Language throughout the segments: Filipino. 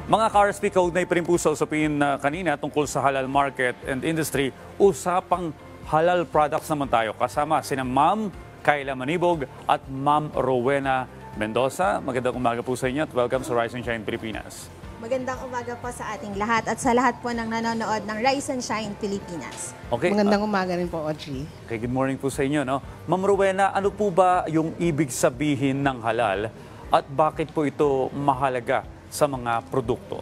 Mga ka-RSP, kaugnay pa rin po sa usapin kanina tungkol sa halal market and industry, usapang halal products naman tayo. Kasama sina Ma'am Kayla Manibog at Ma'am Rowena Mendoza. Magandang umaga po sa inyo at welcome sa Rise and Shine Pilipinas. Magandang umaga po sa ating lahat at sa lahat po ng nanonood ng Rise and Shine Pilipinas. Okay, Magandang umaga rin po, Audrey. Okay, good morning po sa inyo. No? Ma'am Rowena, ano po ba yung ibig sabihin ng halal at bakit po ito mahalaga sa mga produkto?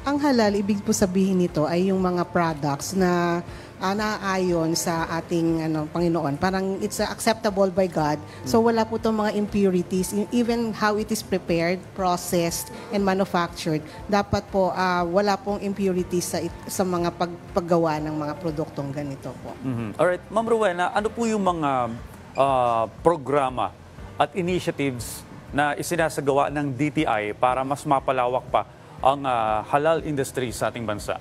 Ang halal, ibig po sabihin nito ay yung mga products na naayon sa ating Panginoon. Parang it's acceptable by God. So wala po itong mga impurities, even how it is prepared, processed, and manufactured. Dapat po wala pong impurities sa mga paggawa ng mga produktong ganito po. Alright, Ma'am Rowena, ano po yung mga programa at initiatives na isinasagawa ng DTI para mas mapalawak pa ang halal industry sa ating bansa?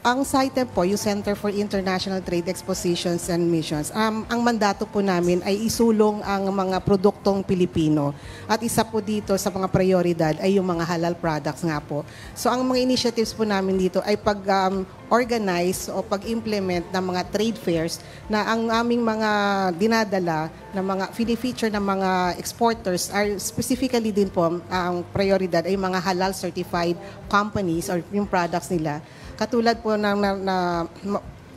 Ang CITEM po, yung Center for International Trade Expositions and Missions, ang mandato po namin ay isulong ang mga produktong Pilipino. At isa po dito sa mga prioridad ay yung mga halal products nga po. So ang mga initiatives po namin dito ay pag-organize o pag-implement ng mga trade fairs na ang aming mga dinadala na mga feature ng mga exporters are specifically din po ang prioridad ay mga halal certified companies or yung products nila. Katulad po ng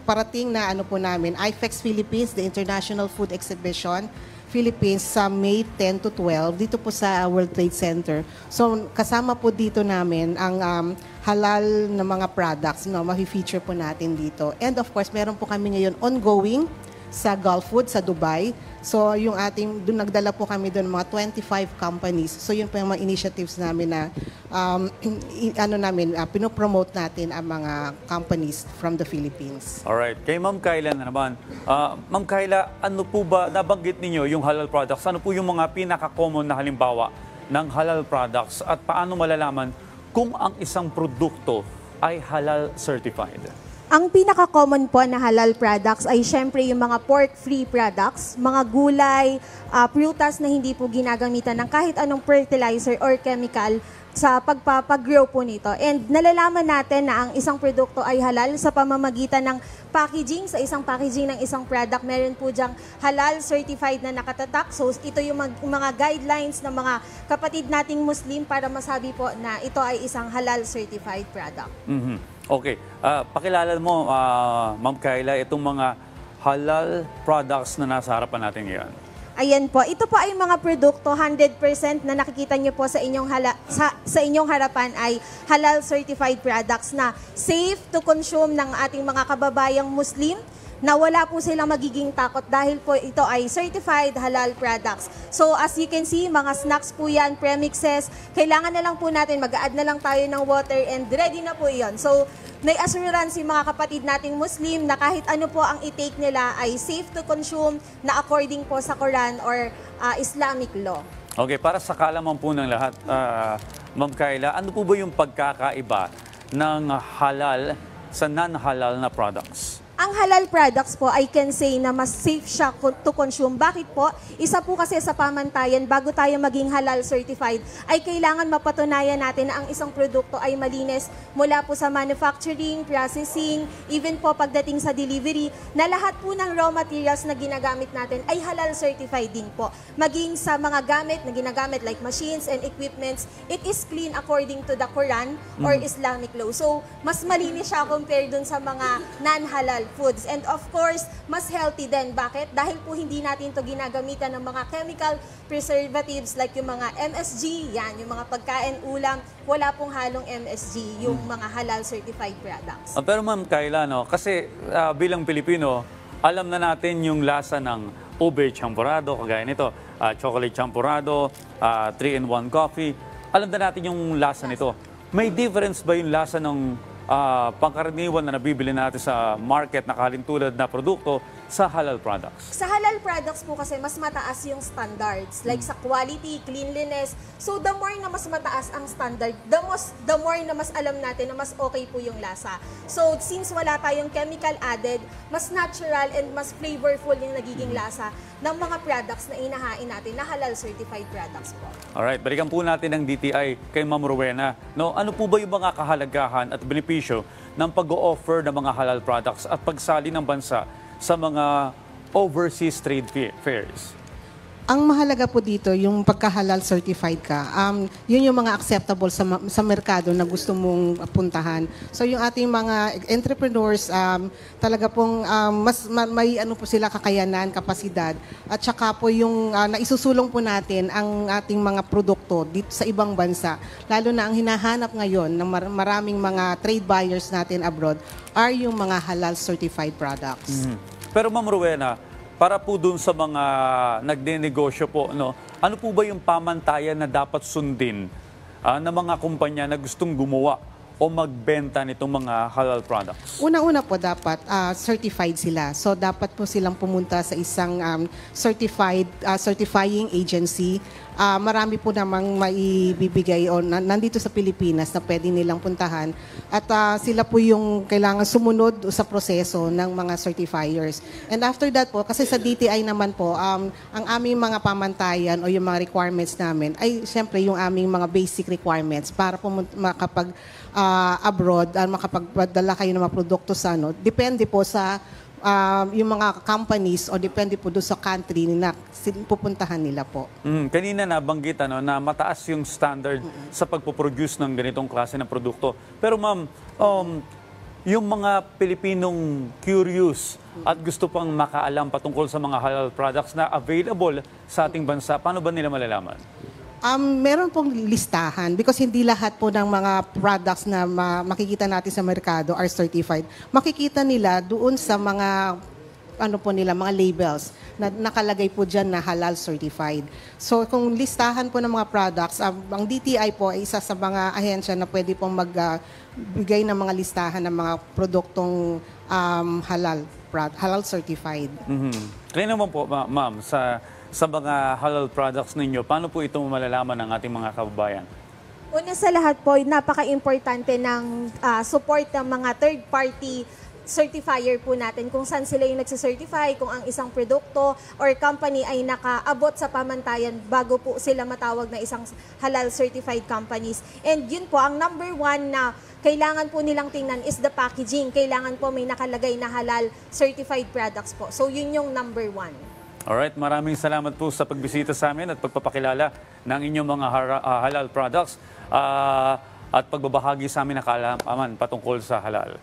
parating na po namin, IFEX Philippines, the International Food Exhibition, Philippines sa May 10 to 12, dito po sa World Trade Center. So kasama po dito namin ang halal na mga products, ma-feature po natin dito. And of course, meron po kami ngayon ongoing sa Gulf Food, sa Dubai. So yung doon nagdala po kami doon mga 25 companies. So yun po yung mga initiatives namin na pinopromote natin ang mga companies from the Philippines. Alright, kay Ma'am Kayla na naman. Ma'am Kayla, ano po ba, nabanggit ninyo yung halal products, ano po yung mga pinaka-common na halimbawa ng halal products at paano malalaman kung ang isang produkto ay halal certified? Ang pinaka-common po na halal products ay syempre yung mga pork-free products, mga gulay, prutas na hindi po ginagamitan ng kahit anong fertilizer or chemical sa pagpapagrow po nito. And nalalaman natin na ang isang produkto ay halal sa pamamagitan ng packaging. Sa isang packaging ng isang product, meron po diyang halal certified na nakatatak. So ito yung mga guidelines ng mga kapatid nating Muslim para masabi po na ito ay isang halal certified product. Okay, pakilala mo, Ma'am Kayla, itong mga halal products na nasa harapan natin ngayon. Ayan po, ito po ay mga produkto 100% na nakikita niyo po sa inyong harapan ay halal certified products na safe to consume ng ating mga kababayang Muslim, na wala po silang magiging takot dahil po ito ay certified halal products. So as you can see, mga snacks po yan, premixes, kailangan na lang po natin, mag-add na lang tayo ng water and ready na po yon. So may assurance yung mga kapatid nating Muslim na kahit ano po ang i-take nila ay safe to consume na according po sa Quran or Islamic law. Okay, para sa kaalaman po ng lahat, Ma'am Kayla, ano po ba yung pagkakaiba ng halal sa non-halal na products? Ang halal products po, I can say na mas safe siya to consume. Bakit po? Isa po kasi sa pamantayan, bago tayo maging halal certified, ay kailangan mapatunayan natin na ang isang produkto ay malinis mula po sa manufacturing, processing, even po pagdating sa delivery, na lahat po ng raw materials na ginagamit natin ay halal certified din po. Maging sa mga gamit na ginagamit like machines and equipments, it is clean according to the Quran or Islamic law. So, mas malinis siya compared dun sa mga non-halal foods. And of course, mas healthy din. Bakit? Dahil po hindi natin to ginagamitan ng mga chemical preservatives like yung mga MSG, yan, yung mga pagkain, ulam, wala pong halong MSG, yung mga halal certified products. Pero Ma'am Kayla, kasi bilang Pilipino, alam na natin yung lasa ng ube champurado, kagaya nito, chocolate champurado, 3-in-1 coffee. Alam na natin yung lasa nito. May difference ba yung lasa ng pangkaraniwan na nabibili natin sa market na kalintulad na produkto sa halal products? Sa halal products po kasi mas mataas yung standards, like sa quality, cleanliness. So the more na mas mataas ang standard, the more na mas alam natin na mas okay po yung lasa. So since wala tayong chemical added, mas natural and mas flavorful yung nagiging lasa ng mga products na inahain natin na halal certified products po. Alright, balikan po natin ang DTI kay Ma'am Rowena. No, ano po ba yung mga kahalagahan at benepisyo ng pag-o-offer ng mga halal products at pagsali ng bansa sa mga overseas trade fairs? Ang mahalaga po dito, yung pagka-halal certified ka, yun yung mga acceptable sa merkado na gusto mong puntahan. So yung ating mga entrepreneurs, talaga pong may ano po sila kakayanan, kapasidad, at saka po yung naisusulong po natin ang ating mga produkto dito sa ibang bansa. Lalo na ang hinahanap ngayon ng maraming mga trade buyers natin abroad are yung mga halal certified products. Pero Ma'am Rowena, para po dun sa mga nagdenegosyo po, no, ano po ba yung pamantayan na dapat sundin ng mga kumpanya na gustong gumawa o magbenta nitong mga halal products? Una-una po dapat certified sila. So dapat po silang pumunta sa isang certifying agency. Marami po namang maibibigay o nandito sa Pilipinas na pwede nilang puntahan. At sila po yung kailangan sumunod sa proseso ng mga certifiers. And after that po, kasi sa DTI naman po, ang aming mga pamantayan o yung mga requirements namin ay siyempre yung aming mga basic requirements para po makapag abroad, makapagpadala kayo ng mga produkto sa ano. Depende po sa yung mga companies o depende po doon sa country na pupuntahan nila po. Kanina nabanggit na mataas yung standard sa pagpoproduce ng ganitong klase ng produkto. Pero ma'am, yung mga Pilipinong curious at gusto pang makaalam patungkol sa mga halal products na available sa ating bansa, paano ba nila malalaman? Meron pong listahan because hindi lahat po ng mga products na makikita natin sa merkado are certified. Makikita nila doon sa mga mga labels na nakalagay po dyan na halal certified. So kung listahan po ng mga products, ang DTI po ay isa sa mga ahensya na pwede pong magbigay ng mga listahan ng mga produktong halal certified. Kaya naman po, ma'am, sa mga halal products ninyo, paano po ito malalaman ng ating mga kababayan? Una sa lahat po, napaka-importante ng support ng mga third-party certifier po natin kung saan sila yung nagsicertify, kung ang isang produkto or company ay nakaabot sa pamantayan bago po sila matawag na isang halal certified companies. And yun po, ang number one na kailangan po nilang tingnan is the packaging. Kailangan po may nakalagay na halal certified products po. So yun yung number one. Alright, maraming salamat po sa pagbisita sa amin at pagpapakilala ng inyong mga halal products at pagbabahagi sa amin ng kaalaman patungkol sa halal.